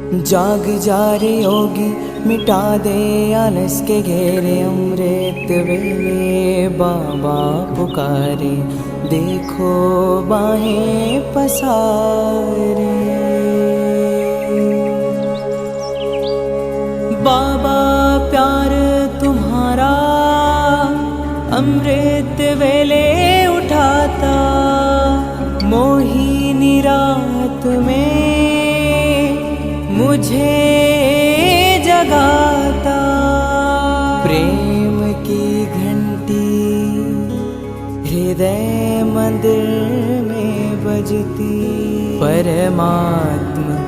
जाग जा रे योगी, मिटा दे आलस के घेरे। अमृत वेले बाबा पुकारे, देखो बाहें पसारे। बाबा प्यार तुम्हारा अमृत वेले उठाता, मोहिनी रात में मुझे जगाता। प्रेम की घंटी हृदय मंदिर में बजती, परमात्मा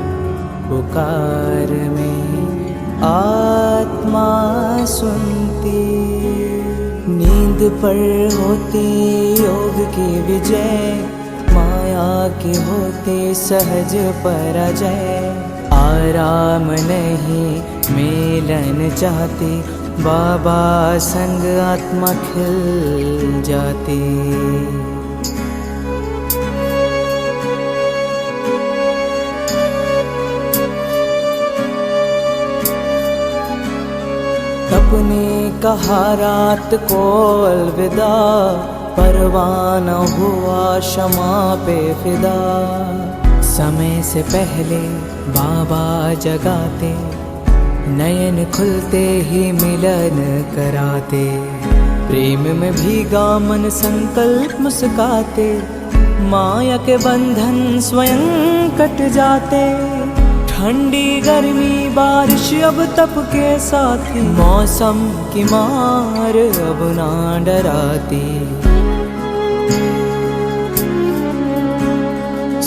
पुकार में आत्मा सुनती। नींद पर होती योग की विजय, माया के होते सहज पराजय। आराम नहीं मिलन चाहती, बाबा संग आत्मा खिल जाती। अपने कहा रात को अलविदा, परवाना हुआ क्षमा पे फिदा। समय से पहले बाबा जगाते, नयन खुलते ही मिलन कराते। प्रेम में भीगा मन संकल्प मुस्काते, माया के बंधन स्वयं कट जाते। ठंडी गर्मी बारिश अब तप के साथी, मौसम की मार अब ना डराती।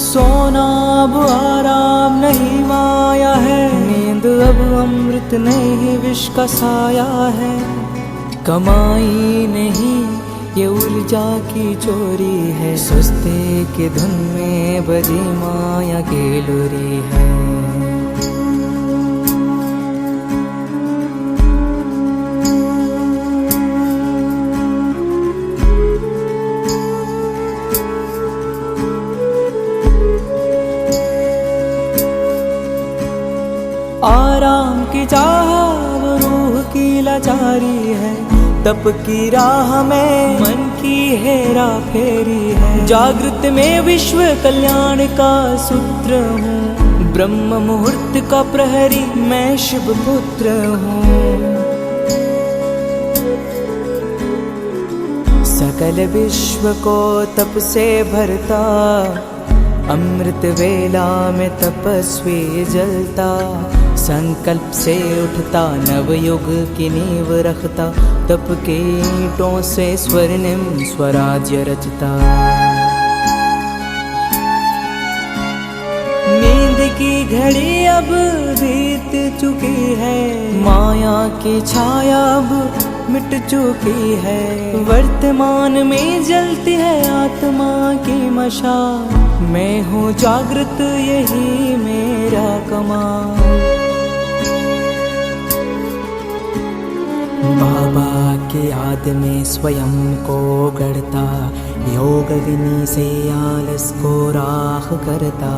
सोना अब आराम नहीं माया है, नींद अब अमृत नहीं विष का साया है। कमाई नहीं ये उलझा की चोरी है, सुस्ती की धुन में बजी माया की लोरी है। आराम की चाह वो रूह की लाचारी है, तप की राह में मन की हेरा फेरी है। जागृत में विश्व कल्याण का सूत्र हूँ, ब्रह्म मुहूर्त का प्रहरी मैं शिव पुत्र हूँ। सकल विश्व को तप से भरता, अमृत वेला में तपस्वी जलता। संकल्प से उठता नवयुग की नींव रखता, तप के ईंटों से स्वर्णिम स्वराज्य रचता। नींद की घड़ी अब बीत चुकी है, माया की छाया अब मिट चुकी है। वर्तमान में जलती है आत्मा की मशाल, मैं हूँ जागृत यही मेरा कमाल। बाबा की याद में स्वयं को गढ़ता, योगविनी से आलस को राख करता।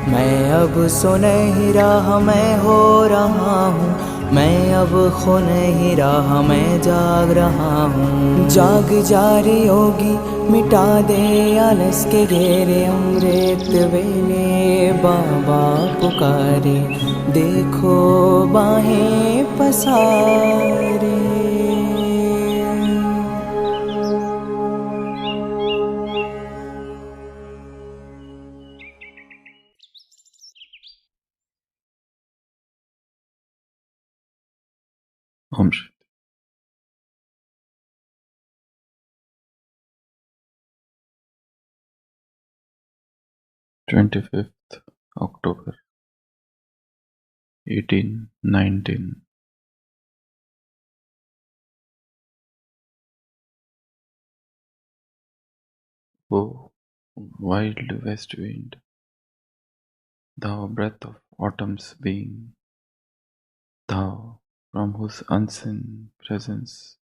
मैं अब सो नहीं रहा मैं हो रहा हूँ, मैं अब खो नहीं रहा मैं जाग रहा हूँ। जाग जा रे योगी, मिटा दे आलस के घेरे। अमृत वेले बाबा पुकारे, देखो बाहें पसारे। Om Shanti. 25th October 1819. O wild west wind, thou breath of autumn's being, thou from whose unseen presence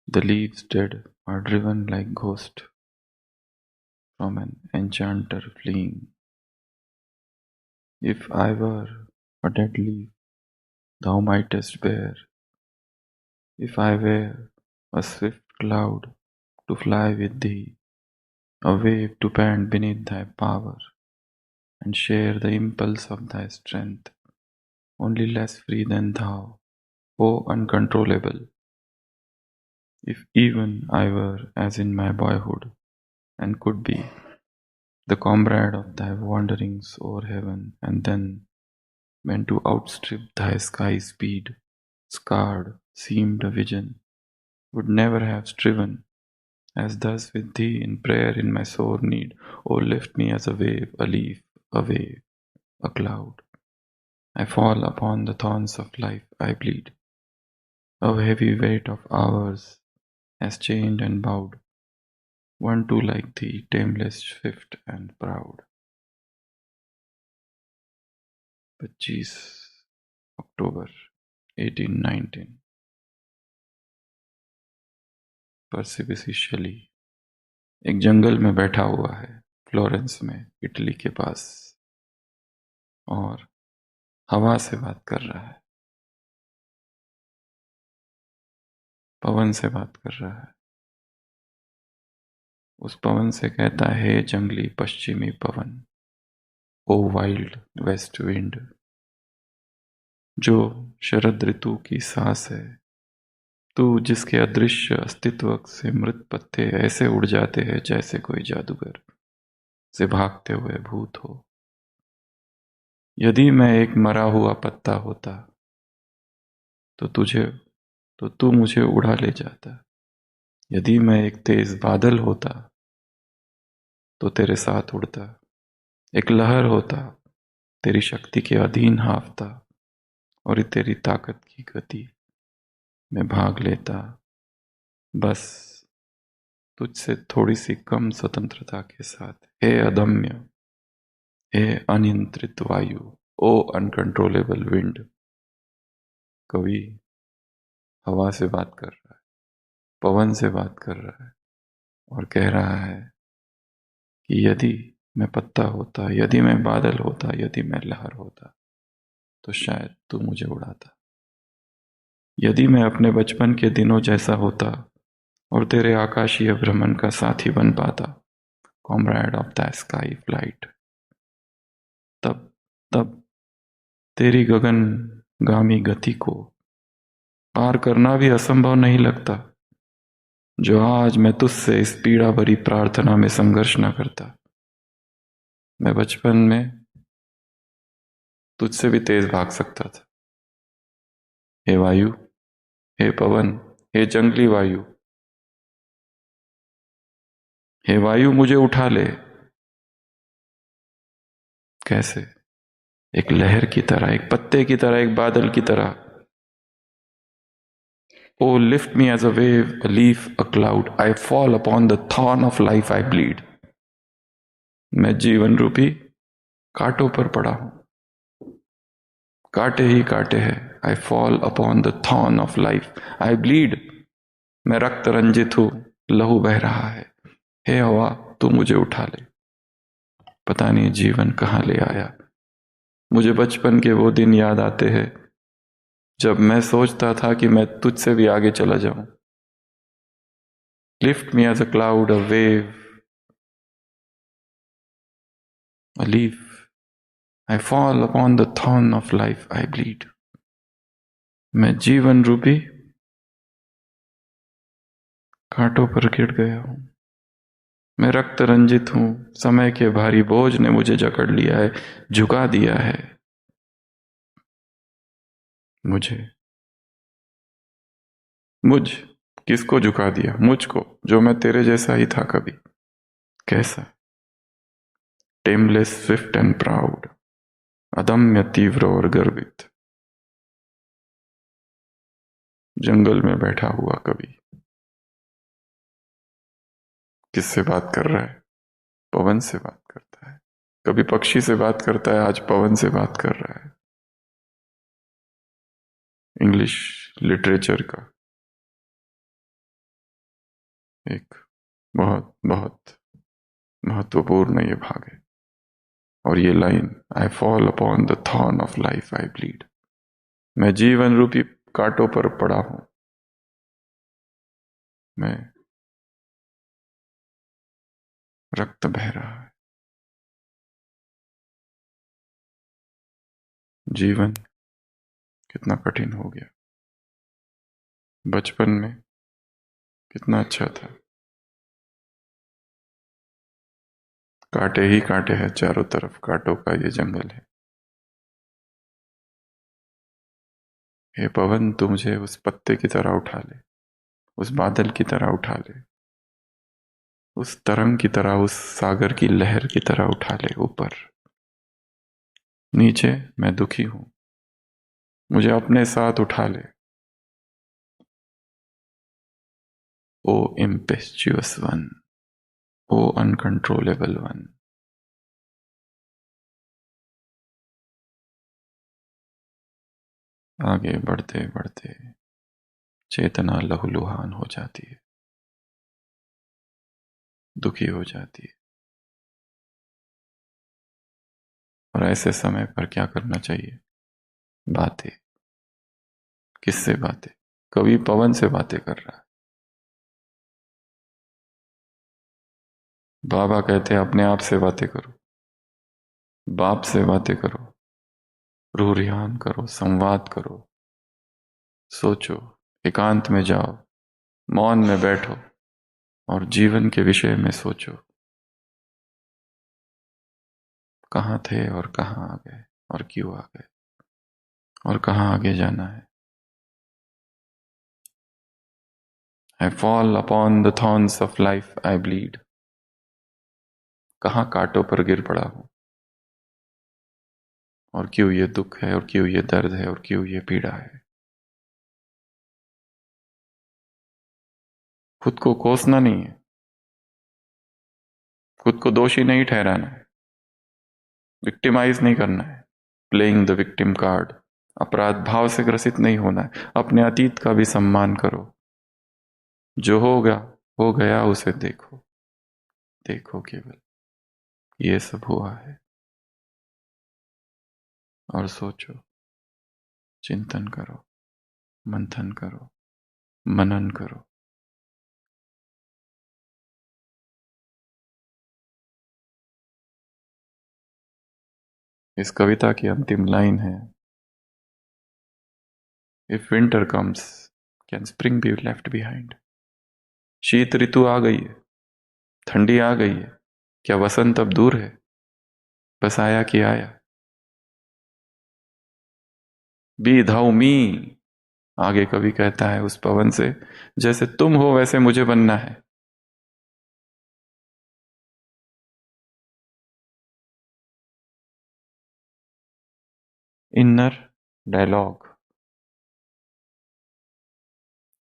the leaves dead are driven like ghosts from an enchanter fleeing. If I were a dead leaf, thou mightest bear. If I were a swift cloud, to fly with thee, a wave to bend beneath thy power, and share the impulse of thy strength, only less free than thou, O uncontrollable. If even I were as in my boyhood, and could be the comrade of thy wanderings o'er heaven, and then, when to outstrip thy sky speed, scarred, seemed a vision, would never have striven, as thus with thee in prayer in my sore need, O lift me as a wave, a leaf, a wave, a cloud. I fall upon the thorns of life, I bleed. A heavy weight of hours has chained and bowed, one too like thee, tameless, swift and proud. 25 अक्टूबर 1819 पर्सिबिसी शेली एक जंगल में बैठा हुआ है Florence में, Italy के पास, और हवा से बात कर रहा है, पवन से बात कर रहा है। उस पवन से कहता है, हे जंगली पश्चिमी पवन, ओ वाइल्ड वेस्ट विंड, जो शरद ऋतु की सांस है, तू जिसके अदृश्य अस्तित्व से मृत पत्ते ऐसे उड़ जाते हैं जैसे कोई जादूगर से भागते हुए भूत हो। यदि मैं एक मरा हुआ पत्ता होता तो तू मुझे उड़ा ले जाता। यदि मैं एक तेज बादल होता तो तेरे साथ उड़ता। एक लहर होता, तेरी शक्ति के अधीन हाँफता और तेरी ताकत की गति में भाग लेता, बस तुझसे थोड़ी सी कम स्वतंत्रता के साथ। हे अदम्य, हे अनियंत्रित वायु, ओ अनकंट्रोलेबल विंड। कवि हवा से बात कर रहा है, पवन से बात कर रहा है और कह रहा है कि यदि मैं पत्ता होता, यदि मैं बादल होता, यदि मैं लहर होता, तो शायद तू मुझे उड़ाता। यदि मैं अपने बचपन के दिनों जैसा होता और तेरे आकाशीय भ्रमण का साथी बन पाता, comrade of the sky flight, तब तब तेरी गगनगामी गति को पार करना भी असंभव नहीं लगता, जो आज मैं तुझसे इस पीड़ा भरी प्रार्थना में संघर्ष न करता। मैं बचपन में तुझसे भी तेज भाग सकता था। हे वायु, हे पवन, हे जंगली वायु, हे वायु मुझे उठा ले। कैसे? एक लहर की तरह, एक पत्ते की तरह, एक बादल की तरह। Oh, lift me as a wave, a leaf, a cloud. I fall upon the thorn of life, I bleed. मैं जीवन रूपी कांटों पर पड़ा हूं, कांटे ही कांटे हैं। I fall upon the thorn of life, I bleed. मैं रक्त रंजित हूं, लहू बह रहा है। हे हवा, तू मुझे उठा ले। पता नहीं जीवन कहां ले आया। मुझे बचपन के वो दिन याद आते हैं जब मैं सोचता था कि मैं तुझसे भी आगे चला जाऊं। Lift me as a cloud, a wave, a leaf. I fall upon the thorn of life, I bleed. मैं जीवन रूपी कांटों पर गिर गया हूं। मैं रक्त रंजित हूं। समय के भारी बोझ ने मुझे जकड़ लिया है, झुका दिया है मुझ किसको झुका दिया? मुझको, जो मैं तेरे जैसा ही था कभी। कैसा? टेमलेस, स्विफ्ट एंड प्राउड, अदम्य, तीव्र और गर्वित, जंगल में बैठा हुआ कभी। किससे बात कर रहा है? पवन से बात करता है। कभी पक्षी से बात करता है, आज पवन से बात कर रहा है। इंग्लिश लिटरेचर का एक बहुत बहुत महत्वपूर्ण ये भाग है। और ये line, I fall upon the thorn of life I bleed, मैं जीवन रूपी कांटों पर पड़ा हूं, मैं रक्त बह रहा है। जीवन कितना कठिन हो गया। बचपन में कितना अच्छा था। कांटे ही कांटे हैं चारों तरफ, कांटों का ये जंगल है। हे पवन, तू मुझे उस पत्ते की तरह उठा ले, उस बादल की तरह उठा ले, उस तरंग की तरह, उस सागर की लहर की तरह उठा ले ऊपर। नीचे मैं दुखी हूं, मुझे अपने साथ उठा ले। ओ इम्पेस्चुअस वन, ओ अनकंट्रोलेबल वन। आगे बढ़ते बढ़ते चेतना लहूलुहान हो जाती है, दुखी हो जाती है। और ऐसे समय पर क्या करना चाहिए? बातें। किससे बातें? कवि पवन से बातें कर रहा है। बाबा कहते हैं अपने आप से बातें करो, बाप से बातें करो, रूह रिहान करो, संवाद करो, सोचो, एकांत में जाओ, मौन में बैठो और जीवन के विषय में सोचो। कहाँ थे और कहाँ आ गए, और क्यों आ गए, और कहाँ आगे जाना है। I fall upon the thorns of life I bleed, कहाँ कांटों पर गिर पड़ा हूं, और क्यों ये दुख है, और क्यों ये दर्द है, और क्यों ये पीड़ा है। खुद को कोसना नहीं है, खुद को दोषी नहीं ठहराना है, विक्टिमाइज नहीं करना है, प्लेइंग द विक्टिम कार्ड। अपराध भाव से ग्रसित नहीं होना है। अपने अतीत का भी सम्मान करो। जो होगा हो गया, उसे देखो, देखो केवल ये सब हुआ है, और सोचो, चिंतन करो, मंथन करो, मनन करो। इस कविता की अंतिम लाइन है, if winter comes can spring be left behind. शीत ऋतु आ गई है, ठंडी आ गई है, क्या वसंत अब दूर है? बस आया कि आया। बी धाउ मी, आगे कवि कहता है उस पवन से, जैसे तुम हो वैसे मुझे बनना है। इनर डायलॉग,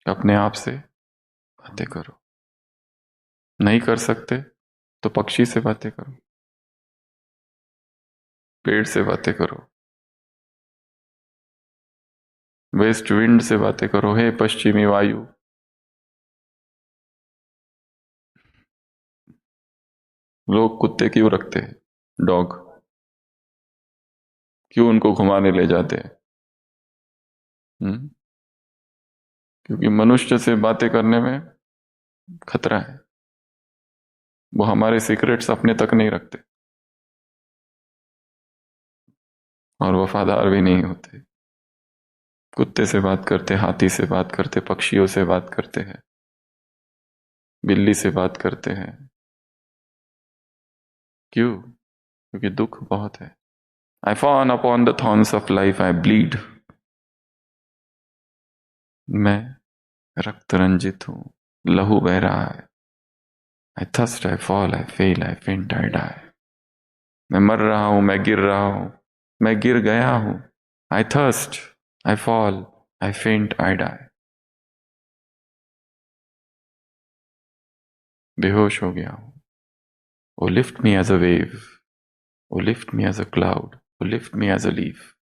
अपने आप से बातें करो। नहीं कर सकते तो पक्षी से बातें करो, पेड़ से बातें करो, वेस्ट विंड से बातें करो। हे पश्चिमी वायु, लोग कुत्ते क्यों रखते हैं, डॉग क्यों उनको घुमाने ले जाते हैं? क्योंकि मनुष्य से बातें करने में खतरा है। वो हमारे सीक्रेट्स अपने तक नहीं रखते और वफादार भी नहीं होते। कुत्ते से बात करते, हाथी से बात करते, पक्षियों से बात करते हैं, बिल्ली से बात करते हैं। क्यों? क्योंकि दुख बहुत है। I fall upon the thorns of life I bleed, मैं रक्त रंजित हूं, लहू बह रहा है। I thirst, I fall, I fail, I faint, I die. मैं मर रहा हूं, मैं गिर रहा हूं, मैं गिर गया हूं। आई thirst, I fall, I faint, I die. बेहोश हो गया हूं। O lift me as a wave, O lift me as a cloud, O lift me as a leaf.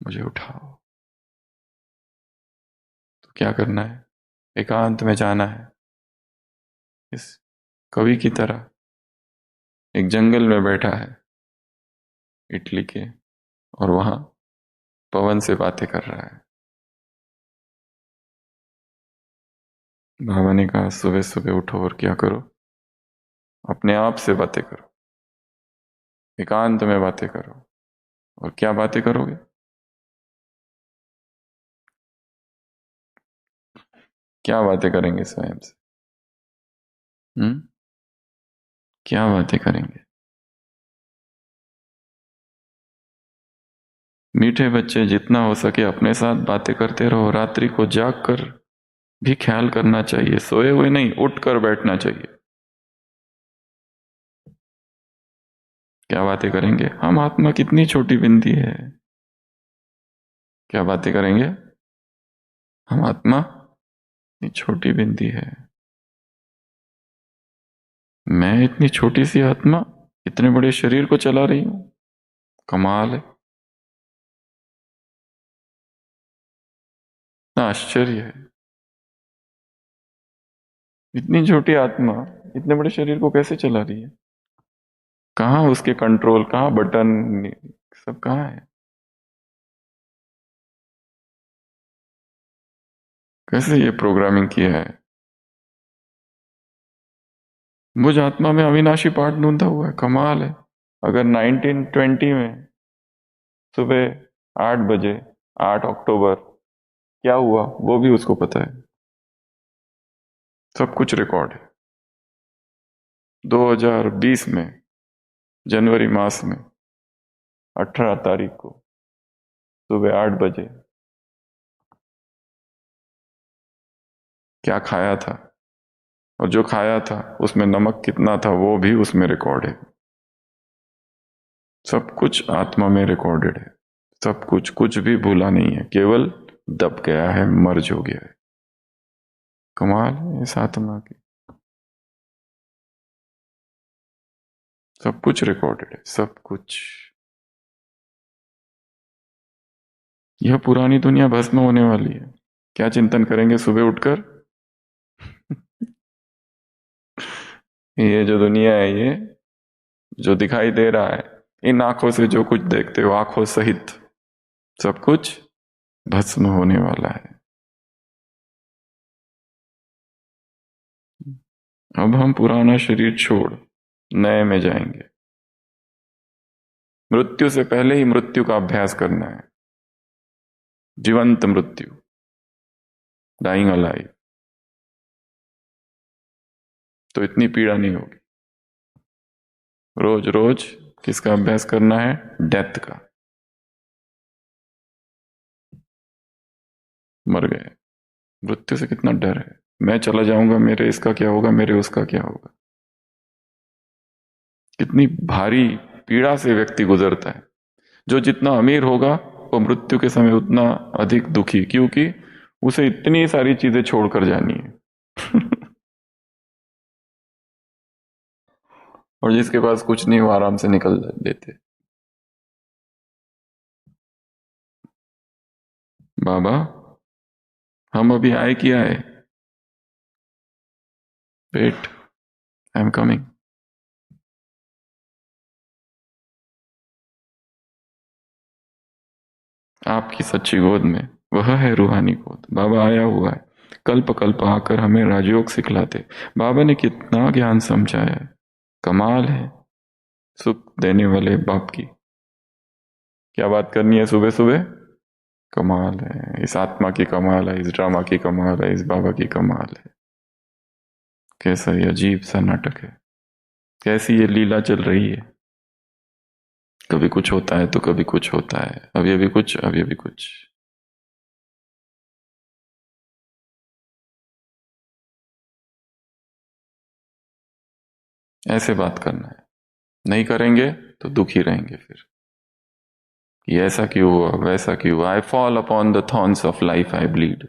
मुझे उठाओ। तो क्या करना है? एकांत में जाना है, इस कवि की तरह एक जंगल में बैठा है इटली के, और वहां पवन से बातें कर रहा है। बाबा ने कहा सुबह सुबह उठो और क्या करो, अपने आप से बातें करो, एकांत में बातें करो। और क्या बातें करोगे? क्या बातें करेंगे स्वयं से? क्या बातें करेंगे? मीठे बच्चे, जितना हो सके अपने साथ बातें करते रहो। रात्रि को जाग कर भी ख्याल करना चाहिए, सोए हुए नहीं, उठ कर बैठना चाहिए। क्या बातें करेंगे? हम आत्मा कितनी छोटी बिंदी है। क्या बातें करेंगे? हम आत्मा इतनी छोटी बिंदी है। मैं इतनी छोटी सी आत्मा इतने बड़े शरीर को चला रही हूं। कमाल है। इतना आश्चर्य है। इतनी छोटी आत्मा इतने बड़े शरीर को कैसे चला रही है? कहाँ उसके कंट्रोल, कहाँ बटन, सब कहाँ है? कैसे ये प्रोग्रामिंग किया है? मुझ आत्मा में अविनाशी पाठ ढूंढता हुआ है। कमाल है। अगर 1920 में सुबह 8 बजे, 8 अक्टूबर क्या हुआ वो भी उसको पता है। सब कुछ रिकॉर्ड है। 2020 में जनवरी मास में 18 तारीख को सुबह 8 बजे क्या खाया था, और जो खाया था उसमें नमक कितना था वो भी उसमें रिकॉर्ड है। सब कुछ आत्मा में रिकॉर्डेड है। सब कुछ, कुछ भी भूला नहीं है, केवल दब गया है, मर्ज हो गया है। कमाल है इस आत्मा की। सब कुछ रिकॉर्डेड है, सब कुछ। यह पुरानी दुनिया भस्म होने वाली है। क्या चिंतन करेंगे सुबह उठकर? ये जो दुनिया है, ये जो दिखाई दे रहा है, इन आंखों से जो कुछ देखते हो, आंखों सहित सब कुछ भस्म होने वाला है। अब हम पुराना शरीर छोड़ नए में जाएंगे। मृत्यु से पहले ही मृत्यु का अभ्यास करना है। जीवंत मृत्यु, डाइंग अलाइव। तो इतनी पीड़ा नहीं होगी। रोज रोज किसका अभ्यास करना है? डेथ का। मर गए, मृत्यु से कितना डर है। मैं चला जाऊंगा, मेरे इसका क्या होगा, मेरे उसका क्या होगा। कितनी भारी पीड़ा से व्यक्ति गुजरता है। जो जितना अमीर होगा वो मृत्यु के समय उतना अधिक दुखी, क्योंकि उसे इतनी सारी चीजें छोड़कर जानी है। और जिसके पास कुछ नहीं वो आराम से निकल देते। बाबा, हम अभी आए कि आए? Wait, I am coming. आपकी सच्ची गोद में, वह है रूहानी गोद। बाबा आया हुआ है, कल्प कल्प आकर हमें राजयोग सिखलाते। बाबा ने कितना ज्ञान समझाया है। कमाल है सुख देने वाले बाप की। क्या बात करनी है सुबह सुबह? कमाल है इस आत्मा की, कमाल है इस ड्रामा की, कमाल है इस बाबा की, कमाल है। कैसा ये अजीब सा नाटक है, कैसी ये लीला चल रही है। कभी कुछ होता है तो कभी कुछ होता है, अभी अभी कुछ, अभी अभी कुछ। ऐसे बात करना है। नहीं करेंगे तो दुखी रहेंगे फिर। कि ऐसा क्यों हुआ, वैसा क्यों हुआ। I fall upon the thorns of life, I bleed.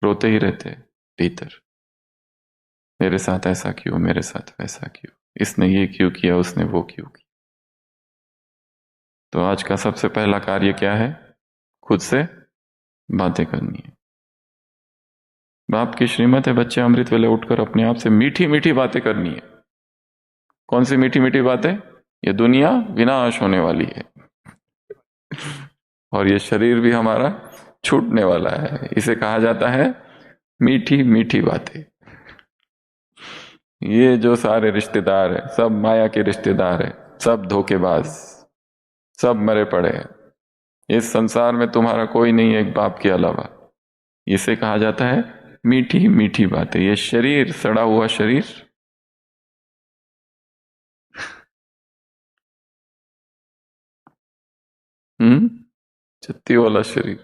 रोते ही रहते भीतर, मेरे साथ ऐसा क्यों, मेरे साथ वैसा क्यों, इसने ये क्यों किया, उसने वो क्यों किया। तो आज का सबसे पहला कार्य क्या है? खुद से बातें करनी है। बाप की श्रीमत है, बच्चे अमृत वेले उठकर अपने आप से मीठी मीठी बातें करनी है। कौन सी मीठी मीठी बातें? ये दुनिया विनाश होने वाली है और ये शरीर भी हमारा छूटने वाला है। इसे कहा जाता है मीठी मीठी बातें। ये जो सारे रिश्तेदार है सब माया के रिश्तेदार है, सब धोखेबाज, सब मरे पड़े हैं। इस संसार में तुम्हारा कोई नहीं है एक बाप के अलावा। इसे कहा जाता है मीठी मीठी बातें। ये शरीर, सड़ा हुआ शरीर, छत्ती वाला शरीर,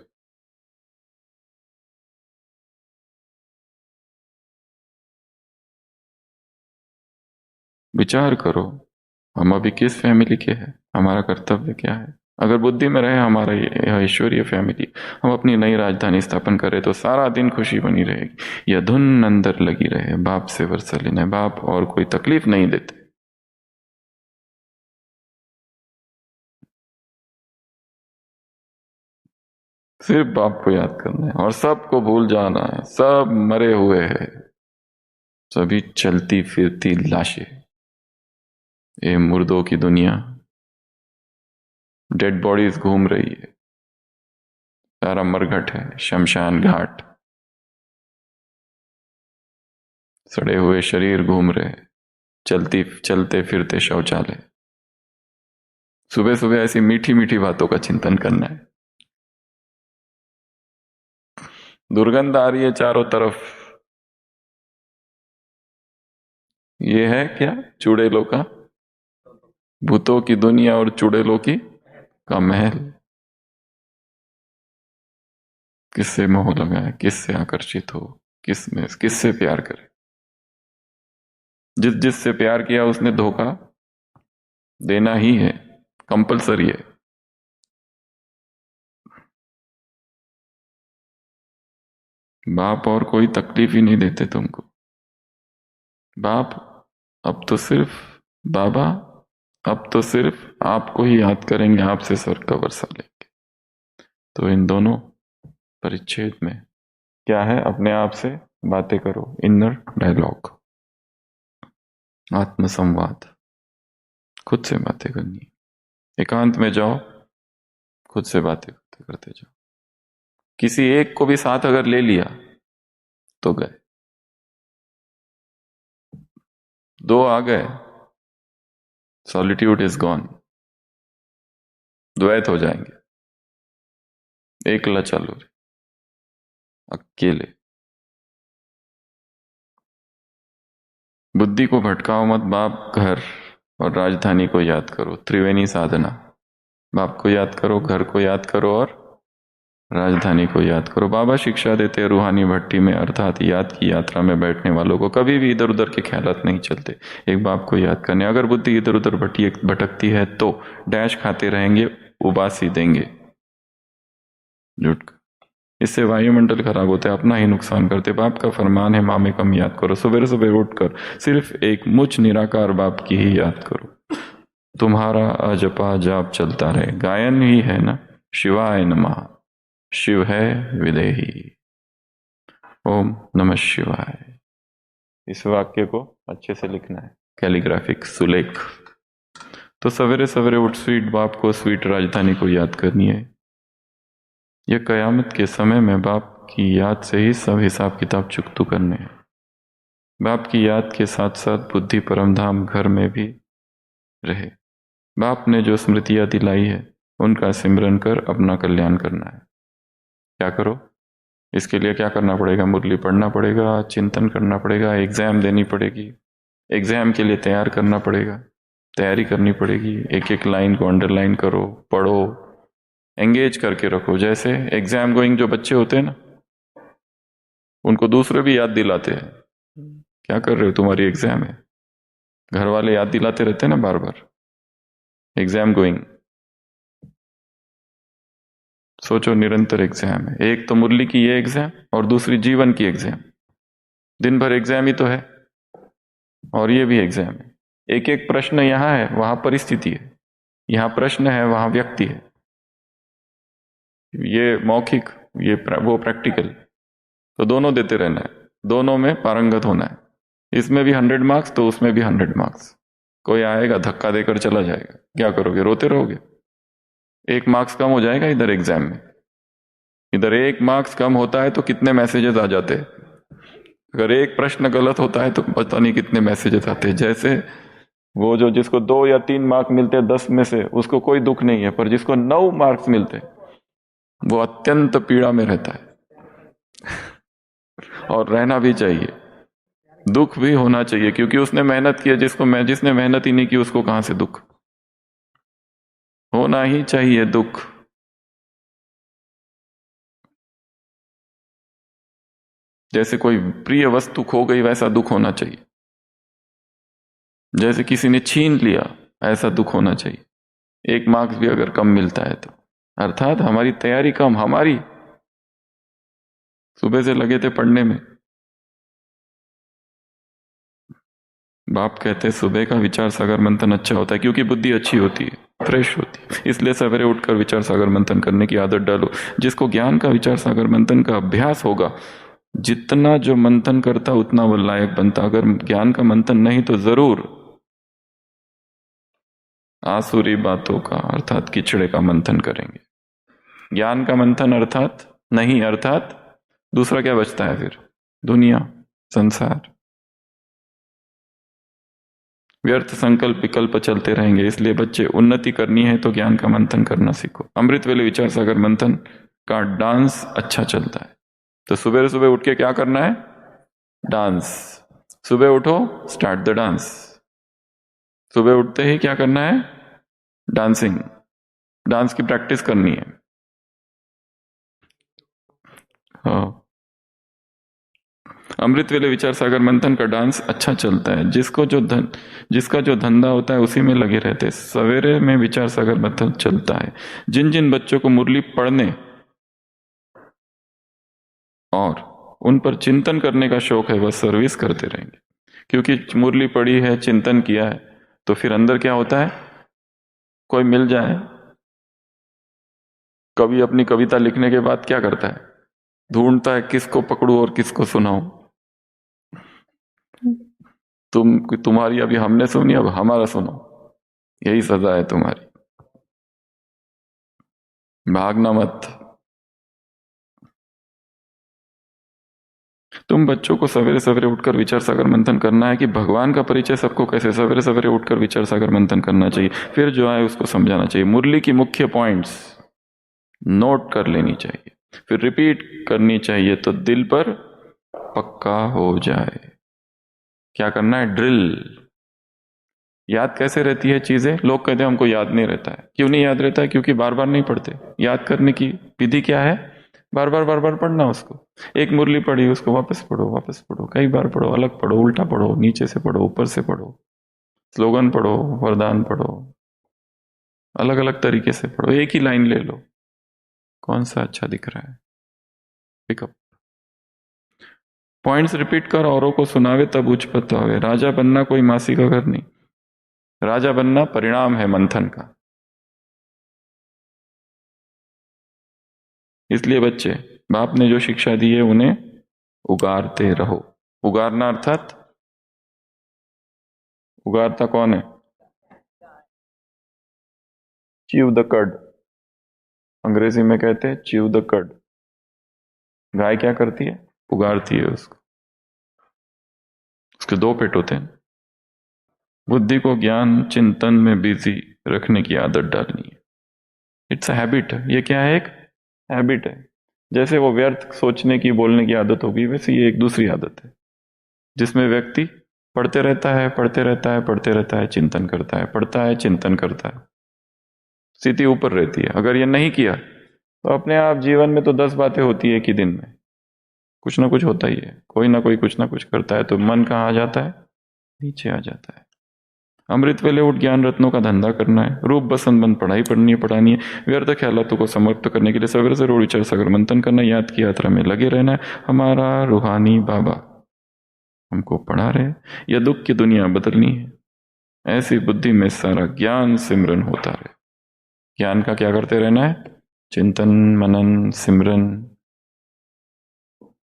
विचार करो हम अभी किस फैमिली के हैं, हमारा कर्तव्य क्या है। अगर बुद्धि में रहे हमारा यह ईश्वरीय फैमिली, हम अपनी नई राजधानी स्थापन करें तो सारा दिन खुशी बनी रहेगी। यह धुन अंदर लगी रहे, बाप से वर्षा लेना। बाप और कोई तकलीफ नहीं देते। सिर्फ बाप को याद करना है और सबको भूल जाना है। सब मरे हुए हैं, सभी चलती फिरती लाशें। ये मुर्दों की दुनिया, डेड बॉडीज घूम रही है, सारा मरघट है, शमशान घाट। सड़े हुए शरीर घूम रहे, चलते फिरते शौचालय। सुबह सुबह ऐसी मीठी मीठी बातों का चिंतन करना है। दुर्गंध आ रही है चारों तरफ, ये है क्या? चुड़ैलों का, भूतों की दुनिया और चुड़ैलों की का महल। किससे मोह लगाए, किससे आकर्षित हो, किससे प्यार करे। जिससे प्यार किया उसने धोखा देना ही है, कंपलसरी है। बाप और कोई तकलीफ ही नहीं देते तुमको। बाप अब तो सिर्फ बाबा अब तो सिर्फ आपको ही याद करेंगे, आपसे स्वर्ग का वर्षा लेंगे। तो इन दोनों परिच्छेद में क्या है? अपने आप से बातें करो, इनर डायलॉग, आत्मसंवाद। खुद से बातें करनी, एकांत में जाओ, खुद से बातें करते करते जाओ। किसी एक को भी साथ अगर ले लिया तो गए, दो आ गए, सॉलिट्यूड इज गॉन, द्वैत हो जाएंगे। एकला चालू रे, अकेले। बुद्धि को भटकाओ मत। बाप, घर और राजधानी को याद करो। त्रिवेणी साधना, बाप को याद करो, घर को याद करो और राजधानी को याद करो। बाबा शिक्षा देते हैं रूहानी भट्टी में, अर्थात याद की यात्रा में बैठने वालों को कभी भी इधर उधर के ख्यालात नहीं चलते। एक बाप को याद करने, अगर बुद्धि इधर उधर भटकती है तो डैश खाते रहेंगे, उबासी देंगे जुट। इससे वायुमंडल खराब होता है, अपना ही नुकसान करते। बाप का फरमान है माँ में कम याद करो। सुबह सुबह उठकर सिर्फ एक मुझ निराकार बाप की ही याद करो। तुम्हारा अजपा जाप चलता रहे। गायन ही है ना, शिवाय नमः, शिव है विदेही, ओम नमः शिवाय। इस वाक्य को अच्छे से लिखना है, कैलीग्राफिक सुलेख। तो सवेरे सवेरे उठ स्वीट बाप को, स्वीट राजधानी को याद करनी है। यह कयामत के समय में बाप की याद से ही सब हिसाब किताब चुकतू करने हैं। बाप की याद के साथ साथ बुद्धि परमधाम घर में भी रहे। बाप ने जो स्मृतियां दिलाई है उनका सिमरन कर अपना कल्याण करना है। क्या करो? इसके लिए क्या करना पड़ेगा? मुरली पढ़ना पड़ेगा, चिंतन करना पड़ेगा, एग्जाम देनी पड़ेगी, एग्जाम के लिए तैयार करना पड़ेगा, तैयारी करनी पड़ेगी। एक एक लाइन को अंडरलाइन करो, पढ़ो, एंगेज करके रखो। जैसे एग्जाम गोइंग जो बच्चे होते हैं ना, उनको दूसरे भी याद दिलाते हैं, क्या कर रहे हो, तुम्हारी एग्जाम है। घर वाले याद दिलाते रहते हैं ना बार बार, एग्जाम गोइंग। सोचो निरंतर एग्जाम है। एक तो मुरली की ये एग्जाम और दूसरी जीवन की एग्जाम। दिन भर एग्जाम ही तो है और ये भी एग्जाम है। एक एक प्रश्न यहां है, वहां परिस्थिति है, यहां प्रश्न है, वहां व्यक्ति है। ये मौखिक, ये वो प्रैक्टिकल। तो दोनों देते रहना है, दोनों में पारंगत होना है। इसमें भी 100 मार्क्स तो उसमें भी 100 मार्क्स। कोई आएगा धक्का देकर चला जाएगा, क्या करोगे? रोते रहोगे? 1 मार्क्स कम हो जाएगा इधर एग्जाम में। इधर 1 मार्क्स कम होता है तो कितने मैसेजेस आ जाते हैं। अगर एक प्रश्न गलत होता है तो पता नहीं कितने मैसेजेस आते हैं। जैसे वो जो जिसको 2 या 3 मार्क्स मिलते हैं 10 में से, उसको कोई दुख नहीं है, पर जिसको 9 मार्क्स मिलते हैं वो अत्यंत पीड़ा में रहता है। और रहना भी चाहिए, दुख भी होना चाहिए, क्योंकि उसने मेहनत की है। जिसने मेहनत ही नहीं की उसको कहां से दुख? होना ही चाहिए दुख। जैसे कोई प्रिय वस्तु खो गई वैसा दुख होना चाहिए, जैसे किसी ने छीन लिया ऐसा दुख होना चाहिए। 1 मार्क्स भी अगर कम मिलता है तो अर्थात हमारी तैयारी कम, हमारी सुबह से लगे थे पढ़ने में। बाप कहते हैं सुबह का विचार सागर मंथन अच्छा होता है, क्योंकि बुद्धि अच्छी होती है, फ्रेश होती है। इसलिए सवेरे उठकर विचार सागर मंथन करने की आदत डालो। जिसको ज्ञान का विचार सागर मंथन का अभ्यास होगा, जितना जो मंथन करता उतना वो लायक बनता। अगर ज्ञान का मंथन नहीं तो जरूर आसुरी बातों का अर्थात किचड़े का मंथन करेंगे। ज्ञान का मंथन अर्थात नहीं, अर्थात दूसरा क्या बचता है फिर? दुनिया, संसार, व्यर्थ संकल्प विकल्प चलते रहेंगे। इसलिए बच्चे, उन्नति करनी है तो ज्ञान का मंथन करना सीखो। अमृत वेले विचार सागर मंथन का डांस अच्छा चलता है। तो सुबह सुबह उठ के क्या करना है? डांस। सुबह उठो, स्टार्ट द डांस। सुबह उठते ही क्या करना है? डांसिंग, डांस की प्रैक्टिस करनी है। हाँ, अमृत वेले विचार सागर मंथन का डांस अच्छा चलता है। जिसका जो धंधा होता है उसी में लगे रहते हैं। सवेरे में विचार सागर मंथन चलता है। जिन जिन बच्चों को मुरली पढ़ने और उन पर चिंतन करने का शौक है वह सर्विस करते रहेंगे, क्योंकि मुरली पढ़ी है, चिंतन किया है, तो फिर अंदर क्या होता है? कोई मिल जाए, कवि अपनी कविता लिखने के बाद क्या करता है? ढूंढता है किसको पकड़ूं और किसको सुनाऊं। तुम्हारी अभी हमने सुनी, अब हमारा सुनो, यही सजा है तुम्हारी। भागना मत। तुम बच्चों को सवेरे सवेरे उठकर विचार सागर मंथन करना है कि भगवान का परिचय सबको कैसे सवेरे सवेरे उठकर विचार सागर मंथन करना चाहिए, फिर जो आए उसको समझाना चाहिए। मुरली की मुख्य पॉइंट्स नोट कर लेनी चाहिए, फिर रिपीट करनी चाहिए तो दिल पर पक्का हो जाए। क्या करना है? ड्रिल। याद कैसे रहती है चीजें? लोग कहते हैं हमको याद नहीं रहता है। क्यों नहीं याद रहता है? क्योंकि बार बार नहीं पढ़ते। याद करने की विधि क्या है? बार बार पढ़ना। उसको एक मुरली पढ़ी, उसको वापस पढ़ो, कई बार पढ़ो, अलग पढ़ो, उल्टा पढ़ो, नीचे से पढ़ो, ऊपर से पढ़ो, स्लोगन पढ़ो, वरदान पढ़ो, अलग अलग तरीके से पढ़ो। एक ही लाइन ले लो, कौन सा अच्छा दिख रहा है, पिकअप। पॉइंट्स रिपीट कर औरों को सुनावे तब उच्च पद पावे। राजा बनना कोई मासी का घर नहीं, राजा बनना परिणाम है मंथन का। इसलिए बच्चे, बाप ने जो शिक्षा दी है उन्हें उगारते रहो। उगारना अर्थात, उगारता कौन है? च्यू द कर्ड, अंग्रेजी में कहते हैं च्यू द कर्ड। गाय क्या करती है? उगारती है उसको। उसके 2 पेट होते हैं। बुद्धि को ज्ञान चिंतन में बिजी रखने की आदत डालनी है। It's a habit. ये क्या है? एक हैबिट है। जैसे वो व्यर्थ सोचने की, बोलने की आदत होगी, वैसे ये एक दूसरी आदत है जिसमें व्यक्ति पढ़ते रहता है, चिंतन करता है, पढ़ता है, चिंतन करता है। स्थिति ऊपर रहती है। अगर ये नहीं किया तो अपने आप जीवन में तो 10 बातें होती है एक ही दिन में, कुछ ना कुछ होता ही है। कोई ना कोई कुछ ना कुछ करता है, तो मन कहाँ आ जाता है? नीचे आ जाता है। अमृत वेले उठ ज्ञान रत्नों का धंधा करना है। रूप बसंत बंद पढ़ाई पढ़ानी है। व्यर्थ ख्यालातों को समाप्त करने के लिए सवेरे से रोज विचार सागर मंथन करना, याद की यात्रा में लगे रहना है। हमारा रूहानी बाबा हमको पढ़ा रहे, यह दुख की दुनिया बदलनी है। ऐसी बुद्धि में सारा ज्ञान सिमरन होता रहे। ज्ञान का क्या करते रहना है? चिंतन, मनन, सिमरन।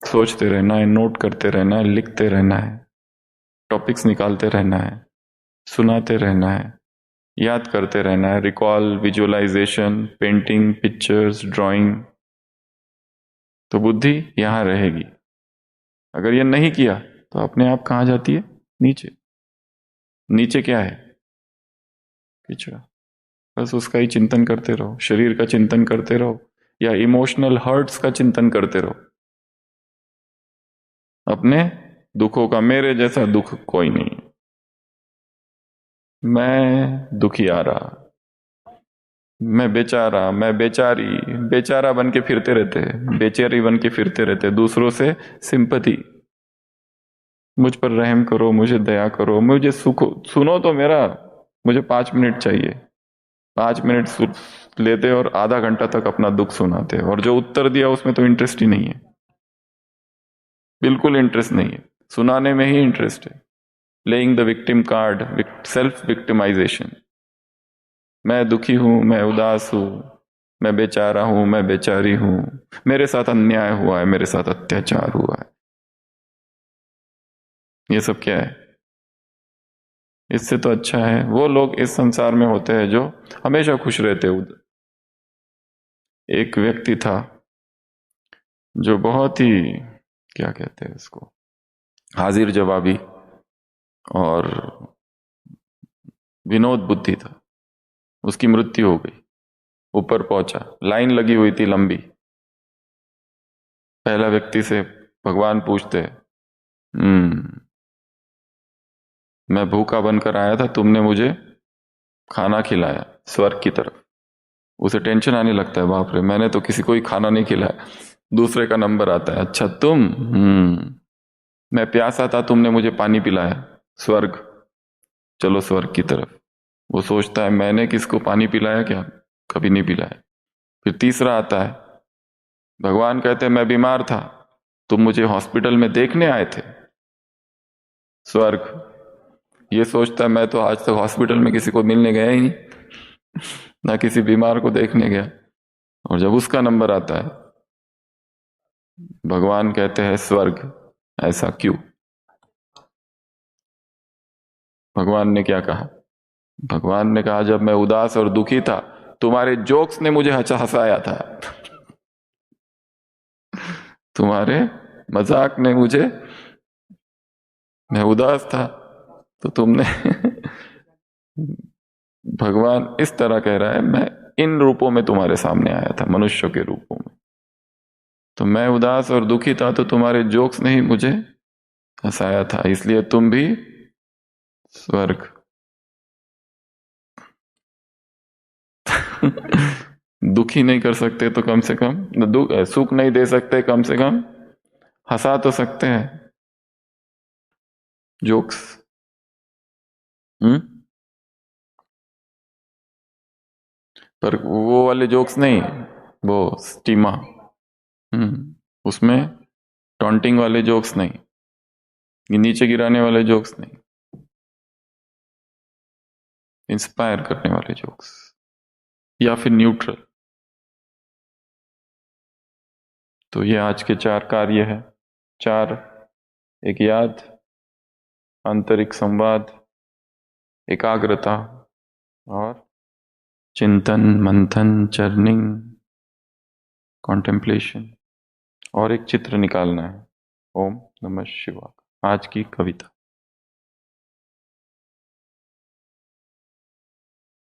सोचते रहना है, नोट करते रहना है, लिखते रहना है, टॉपिक्स निकालते रहना है, सुनाते रहना है, याद करते रहना है, recall, visualisation, painting, pictures, drawing, तो बुद्धि यहां रहेगी। अगर ये नहीं किया तो अपने आप कहां जाती है? नीचे। नीचे क्या है? पिछड़ा। बस उसका ही चिंतन करते रहो, शरीर का चिंतन करते रहो, या इमोशनल हर्ट्स का चिंतन करते रहो, अपने दुखों का। मेरे जैसा दुख कोई नहीं, मैं दुखियारा, मैं बेचारा, मैं बेचारी, बेचारा बन के फिरते रहते, बेचारी बन के फिरते रहते, दूसरों से सिंपैथी, मुझ पर रहम करो, मुझे दया करो, मुझे सुनो तो मेरा, मुझे 5 मिनट चाहिए। 5 मिनट लेते और आधा घंटा तक अपना दुख सुनाते, और जो उत्तर दिया उसमें तो इंटरेस्ट ही नहीं है, बिल्कुल इंटरेस्ट नहीं है, सुनाने में ही इंटरेस्ट है। Playing the victim card, self victimisation. मैं दुखी हूं, मैं उदास हूं, मैं बेचारा हूं, मैं बेचारी हूं, मेरे साथ अन्याय हुआ है, मेरे साथ अत्याचार हुआ है। ये सब क्या है? इससे तो अच्छा है वो लोग इस संसार में होते हैं जो हमेशा खुश रहते। एक व्यक्ति था जो बहुत ही, क्या कहते हैं उसको, हाजिर जवाबी और विनोद बुद्धि था। उसकी मृत्यु हो गई, ऊपर पहुंचा, लाइन लगी हुई थी लंबी। पहला व्यक्ति से भगवान पूछते, मैं भूखा बनकर आया था, तुमने मुझे खाना खिलाया स्वर्ग की तरफ। उसे टेंशन आने लगता है, बाप रे, मैंने तो किसी को ही खाना नहीं खिलाया। दूसरे का नंबर आता है, अच्छा तुम, मैं प्यासा था, तुमने मुझे पानी पिलाया, स्वर्ग, चलो स्वर्ग की तरफ। वो सोचता है, मैंने किसको पानी पिलाया क्या? कभी नहीं पिलाया। फिर तीसरा आता है, भगवान कहते हैं, मैं बीमार था, तुम मुझे हॉस्पिटल में देखने आए थे, स्वर्ग। ये सोचता है, मैं तो आज तक हॉस्पिटल में किसी को मिलने गया ही नहीं, ना किसी बीमार को देखने गया। और जब उसका नंबर आता है, भगवान कहते हैं, स्वर्ग, ऐसा क्यों? भगवान ने क्या कहा? भगवान ने कहा, जब मैं उदास और दुखी था, तुम्हारे जोक्स ने मुझे हंसाया था, तुम्हारे मजाक ने मुझे, मैं उदास था तो तुमने भगवान इस तरह कह रहा है, मैं इन रूपों में तुम्हारे सामने आया था, मनुष्यों के रूपों में, तो मैं उदास और दुखी था, तो तुम्हारे जोक्स ने ही मुझे हंसाया था, इसलिए तुम भी स्वर्ग। दुखी नहीं कर सकते तो कम से कम, सुख नहीं दे सकते, कम से कम हंसा तो सकते हैं, जोक्स। पर वो वाले जोक्स नहीं, वो स्टीमा, उसमें टॉन्टिंग वाले जोक्स नहीं, ये नीचे गिराने वाले जोक्स नहीं, इंस्पायर करने वाले जोक्स, या फिर न्यूट्रल। तो ये आज के 4 कार्य है। 4, एक याद, आंतरिक संवाद, एकाग्रता, और चिंतन, मंथन, चर्निंग, कॉन्टेम्पलेशन, और एक चित्र निकालना है। ओम नमः शिवाय। आज की कविता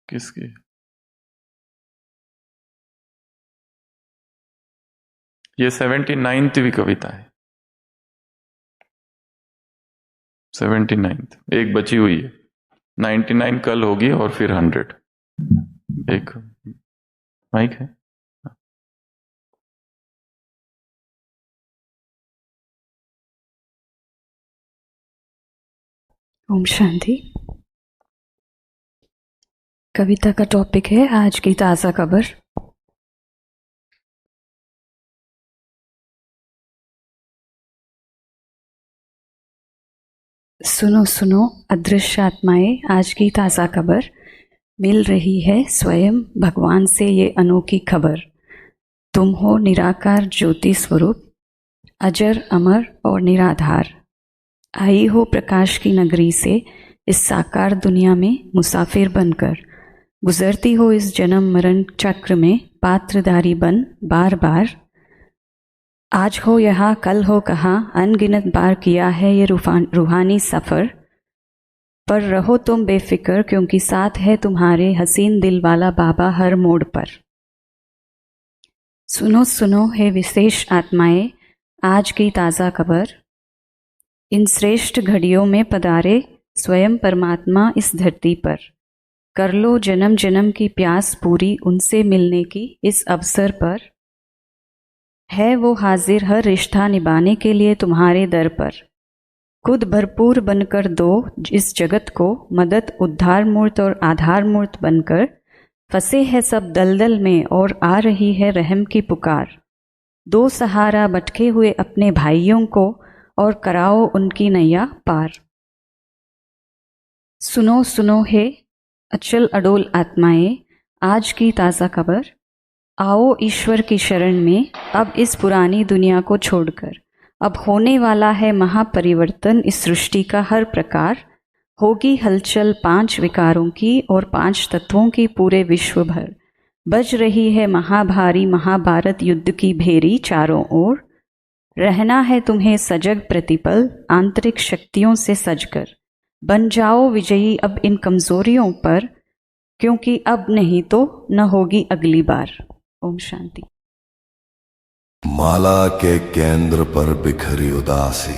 किसकी? ये 79वीं कविता है। 79, एक बची हुई है। 99 कल होगी और फिर 100। एक माइक है। ओम शांति। कविता का टॉपिक है आज की ताज़ा खबर। सुनो सुनो अदृश्य आत्माएं, आज की ताज़ा खबर, मिल रही है स्वयं भगवान से ये अनोखी खबर। तुम हो निराकार ज्योति स्वरूप, अजर अमर और निराधार। आई हो प्रकाश की नगरी से इस साकार दुनिया में मुसाफिर बनकर, गुजरती हो इस जन्म मरण चक्र में पात्रधारी बन बार बार। आज हो यहाँ कल हो कहाँ, अनगिनत बार किया है ये रूहानी सफ़र। पर रहो तुम बेफिक्र क्योंकि साथ है तुम्हारे हसीन दिल वाला बाबा हर मोड़ पर। सुनो सुनो हे विशेष आत्माएं आज की ताज़ा खबर। इन श्रेष्ठ घड़ियों में पधारे स्वयं परमात्मा इस धरती पर। कर लो जन्म जन्म की प्यास पूरी उनसे मिलने की इस अवसर पर। है वो हाजिर हर रिश्ता निभाने के लिए तुम्हारे दर पर। खुद भरपूर बनकर दो इस जगत को मदद, उद्धार मूर्त और आधार मूर्त बनकर। फंसे है सब दलदल में और आ रही है रहम की पुकार। दो सहारा भटके हुए अपने भाइयों को और कराओ उनकी नैया पार। सुनो सुनो हे अचल अडोल आत्माएं आज की ताज़ा खबर। आओ ईश्वर की शरण में अब इस पुरानी दुनिया को छोड़कर। अब होने वाला है महापरिवर्तन इस सृष्टि का हर प्रकार। होगी हलचल 5 विकारों की और 5 तत्वों की पूरे विश्व भर। बज रही है महाभारी महाभारत युद्ध की भेरी चारों ओर। रहना है तुम्हें सजग प्रतिपल आंतरिक शक्तियों से सजकर। बन जाओ विजयी अब इन कमजोरियों पर, क्योंकि अब नहीं तो न होगी अगली बार। ओम शांति। माला के केंद्र पर बिखरी उदासी,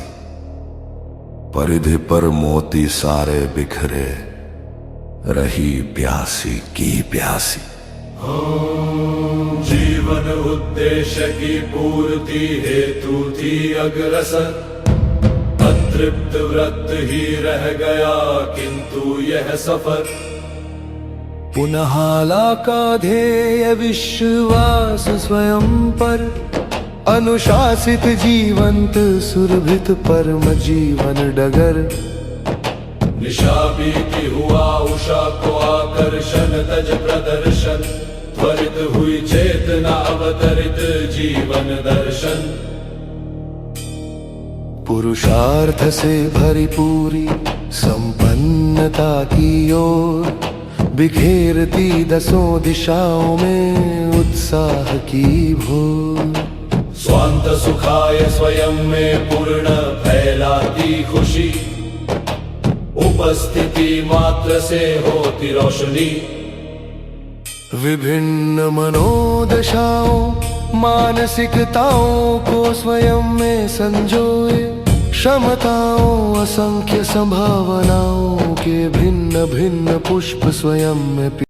परिधि पर मोती सारे बिखरे, रही प्यासी की प्यासी। जीवन उद्देश्य की पूर्ति हेतु थी अग्रसर। अतृप्त व्रत ही रह गया किंतु यह सफर। पुनः का ध्येय विश्वास स्वयं पर। अनुशासित जीवंत सुरभित परम जीवन डगर। निशा बीती हुआ उषा को आकर्षण तज प्रदर्शन। त्वरित हुई चेतना अवतरित जीवन दर्शन। पुरुषार्थ से भरी पूरी संपन्नता की ओर। बिखेरती 10 दिशाओं में उत्साह की भोर। स्वांत सुखाय स्वयं में पूर्ण फैलाती खुशी। उपस्थिति मात्र से होती रोशनी। विभिन्न मनोदशाओं मानसिकताओं को स्वयं में संजोए। क्षमताओं असंख्य संभावनाओं के भिन्न भिन्न पुष्प स्वयं में